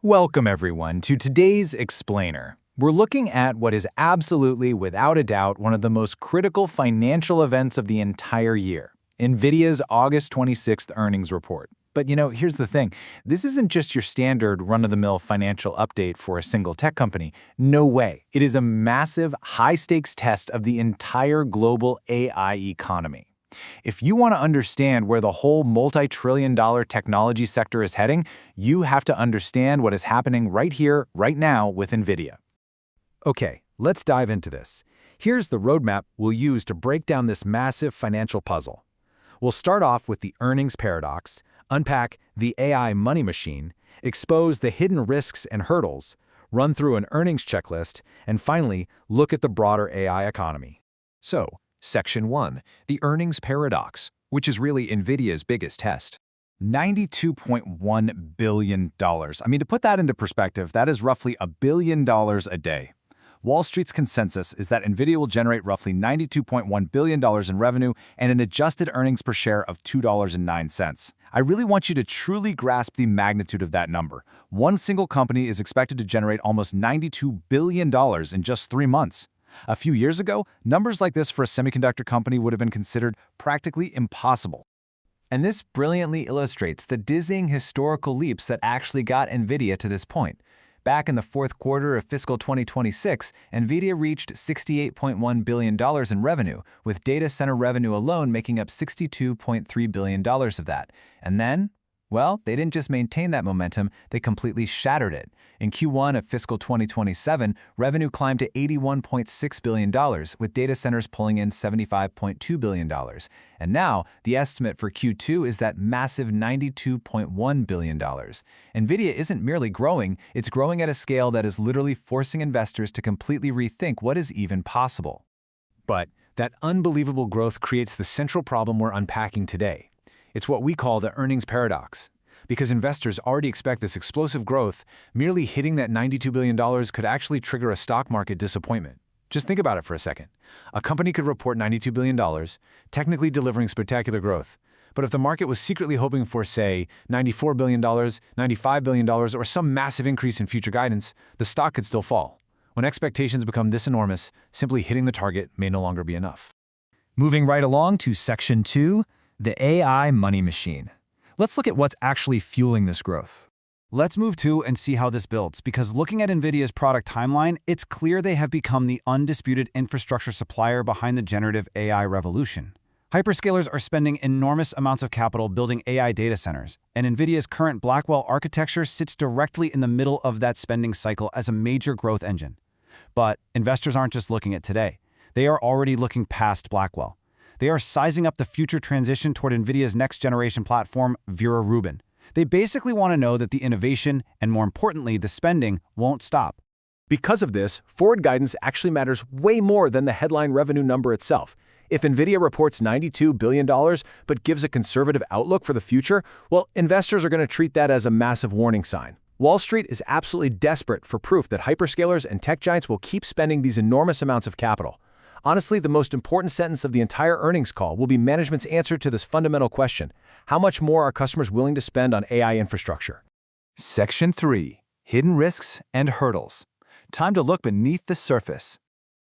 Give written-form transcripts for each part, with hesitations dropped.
Welcome everyone to today's Explainer. We're looking at what is absolutely, without a doubt, one of the most critical financial events of the entire year, NVIDIA's August 26th earnings report. But here's the thing. This isn't just your standard run-of-the-mill financial update for a single tech company. No way. It is a massive, high-stakes test of the entire global AI economy. If you want to understand where the whole multi-trillion-dollar technology sector is heading, you have to understand what is happening right here, right now with NVIDIA. Okay, let's dive into this. Here's the roadmap we'll use to break down this massive financial puzzle. We'll start off with the earnings paradox, unpack the AI money machine, expose the hidden risks and hurdles, run through an earnings checklist, and finally, look at the broader AI economy. So, Section 1, the earnings paradox, which is really NVIDIA's biggest test. $92.1 billion. To put that into perspective, that is roughly $1 billion a day. Wall Street's consensus is that NVIDIA will generate roughly $92.1 billion in revenue and an adjusted earnings per share of $2.09. I really want you to truly grasp the magnitude of that number. One single company is expected to generate almost $92 billion in just 3 months. A few years ago, numbers like this for a semiconductor company would have been considered practically impossible. And this brilliantly illustrates the dizzying historical leaps that actually got NVIDIA to this point. Back in the fourth quarter of fiscal 2026, NVIDIA reached $68.1 billion in revenue, with data center revenue alone making up $62.3 billion of that. And then, well, they didn't just maintain that momentum, they completely shattered it. In Q1 of fiscal 2027, revenue climbed to $81.6 billion, with data centers pulling in $75.2 billion. And now, the estimate for Q2 is that massive $92.1 billion. NVIDIA isn't merely growing, it's growing at a scale that is literally forcing investors to completely rethink what is even possible. But that unbelievable growth creates the central problem we're unpacking today. It's what we call the earnings paradox. Because investors already expect this explosive growth, merely hitting that $92 billion could actually trigger a stock market disappointment. Just think about it for a second. A company could report $92 billion, technically delivering spectacular growth. But if the market was secretly hoping for, say, $94 billion, $95 billion, or some massive increase in future guidance, the stock could still fall. When expectations become this enormous, simply hitting the target may no longer be enough. Moving right along to Section 2, the AI money machine. Let's look at what's actually fueling this growth. Let's move to and see how this builds, because looking at NVIDIA's product timeline, it's clear they have become the undisputed infrastructure supplier behind the generative AI revolution. Hyperscalers are spending enormous amounts of capital building AI data centers, and NVIDIA's current Blackwell architecture sits directly in the middle of that spending cycle as a major growth engine. But investors aren't just looking at today. They are already looking past Blackwell. They are sizing up the future transition toward NVIDIA's next-generation platform, Vera Rubin. They basically want to know that the innovation, and more importantly, the spending, won't stop. Because of this, forward guidance actually matters way more than the headline revenue number itself. If NVIDIA reports $92 billion but gives a conservative outlook for the future, well, investors are going to treat that as a massive warning sign. Wall Street is absolutely desperate for proof that hyperscalers and tech giants will keep spending these enormous amounts of capital. Honestly, the most important sentence of the entire earnings call will be management's answer to this fundamental question. How much more are customers willing to spend on AI infrastructure? Section 3, hidden risks and hurdles. Time to look beneath the surface.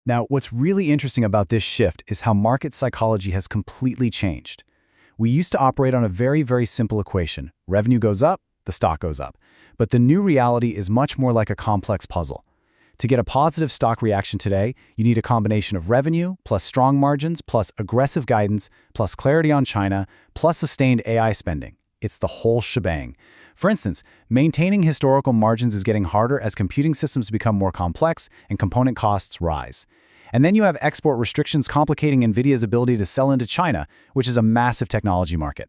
Now, what's really interesting about this shift is how market psychology has completely changed. We used to operate on a very, very simple equation. Revenue goes up, the stock goes up. But the new reality is much more like a complex puzzle. To get a positive stock reaction today, you need a combination of revenue, plus strong margins, plus aggressive guidance, plus clarity on China, plus sustained AI spending. It's the whole shebang. For instance, maintaining historical margins is getting harder as computing systems become more complex and component costs rise. And then you have export restrictions complicating NVIDIA's ability to sell into China, which is a massive technology market.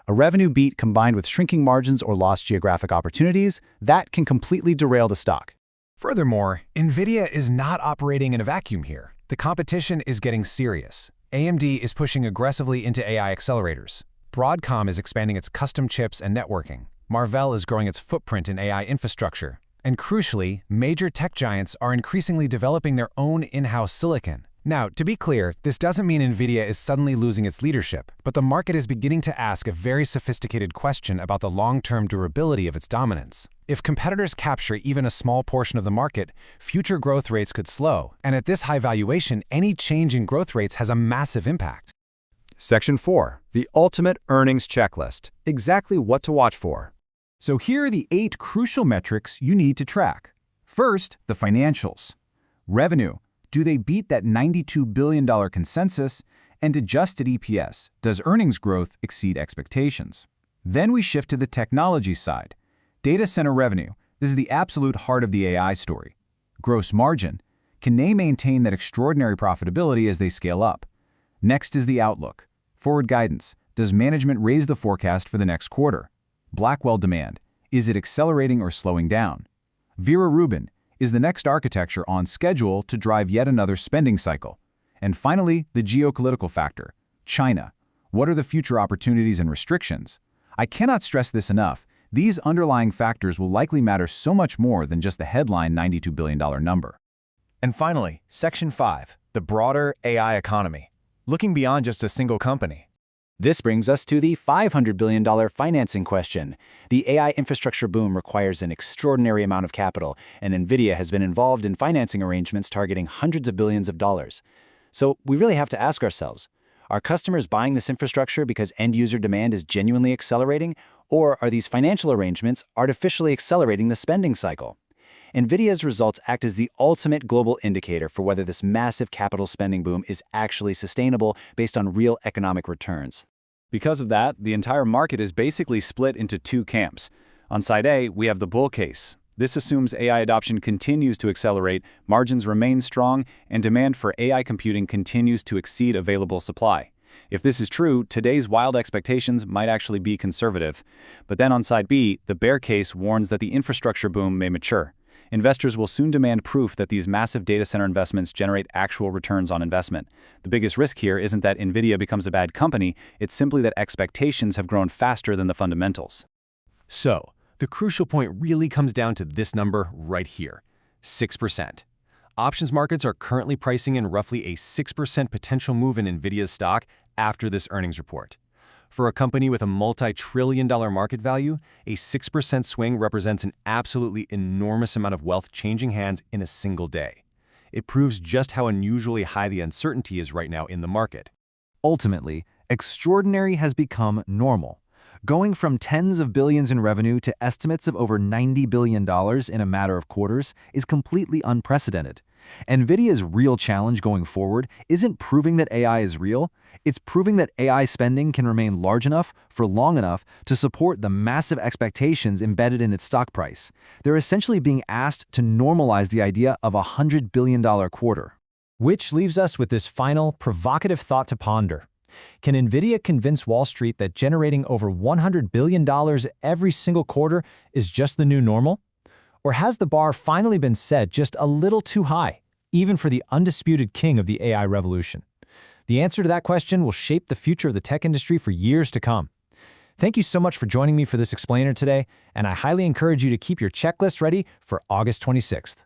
A revenue beat combined with shrinking margins or lost geographic opportunities, that can completely derail the stock. Furthermore, NVIDIA is not operating in a vacuum here. The competition is getting serious. AMD is pushing aggressively into AI accelerators. Broadcom is expanding its custom chips and networking. Marvell is growing its footprint in AI infrastructure. And crucially, major tech giants are increasingly developing their own in-house silicon. Now, to be clear, this doesn't mean NVIDIA is suddenly losing its leadership, but the market is beginning to ask a very sophisticated question about the long-term durability of its dominance. If competitors capture even a small portion of the market, future growth rates could slow, and at this high valuation, any change in growth rates has a massive impact. Section 4. The Ultimate Earnings Checklist. Exactly what to watch for. So here are the 8 crucial metrics you need to track. First, the financials. Revenue. Do they beat that $92 billion consensus? And adjusted EPS. Does earnings growth exceed expectations? Then we shift to the technology side. Data center revenue. This is the absolute heart of the AI story. Gross margin. Can they maintain that extraordinary profitability as they scale up? Next is the outlook. Forward guidance. Does management raise the forecast for the next quarter? Blackwell demand. Is it accelerating or slowing down? Vera Rubin. Is the next architecture on schedule to drive yet another spending cycle? And finally, the geopolitical factor. China. What are the future opportunities and restrictions? I cannot stress this enough. These underlying factors will likely matter so much more than just the headline $92 billion number. And finally, Section 5, the broader AI economy. Looking beyond just a single company. This brings us to the $500 billion financing question. The AI infrastructure boom requires an extraordinary amount of capital, and NVIDIA has been involved in financing arrangements targeting hundreds of billions of dollars. So we really have to ask ourselves, are customers buying this infrastructure because end-user demand is genuinely accelerating, or are these financial arrangements artificially accelerating the spending cycle? NVIDIA's results act as the ultimate global indicator for whether this massive capital spending boom is actually sustainable based on real economic returns. Because of that, the entire market is basically split into 2 camps. On side A, we have the bull case. This assumes AI adoption continues to accelerate, margins remain strong, and demand for AI computing continues to exceed available supply. If this is true, today's wild expectations might actually be conservative. But then on side B, the bear case warns that the infrastructure boom may mature. Investors will soon demand proof that these massive data center investments generate actual returns on investment. The biggest risk here isn't that NVIDIA becomes a bad company, it's simply that expectations have grown faster than the fundamentals. So, the crucial point really comes down to this number right here, 6%. Options markets are currently pricing in roughly a 6% potential move in NVIDIA's stock after this earnings report. For a company with a multi-trillion-dollar market value, a 6% swing represents an absolutely enormous amount of wealth changing hands in a single day. It proves just how unusually high the uncertainty is right now in the market. Ultimately, extraordinary has become normal. Going from tens of billions in revenue to estimates of over $90 billion in a matter of quarters is completely unprecedented. NVIDIA's real challenge going forward isn't proving that AI is real, it's proving that AI spending can remain large enough for long enough to support the massive expectations embedded in its stock price. They're essentially being asked to normalize the idea of a $100 billion quarter. Which leaves us with this final, provocative thought to ponder. Can NVIDIA convince Wall Street that generating over $100 billion every single quarter is just the new normal? Or has the bar finally been set just a little too high, even for the undisputed king of the AI revolution? The answer to that question will shape the future of the tech industry for years to come. Thank you so much for joining me for this explainer today, and I highly encourage you to keep your checklist ready for August 26th.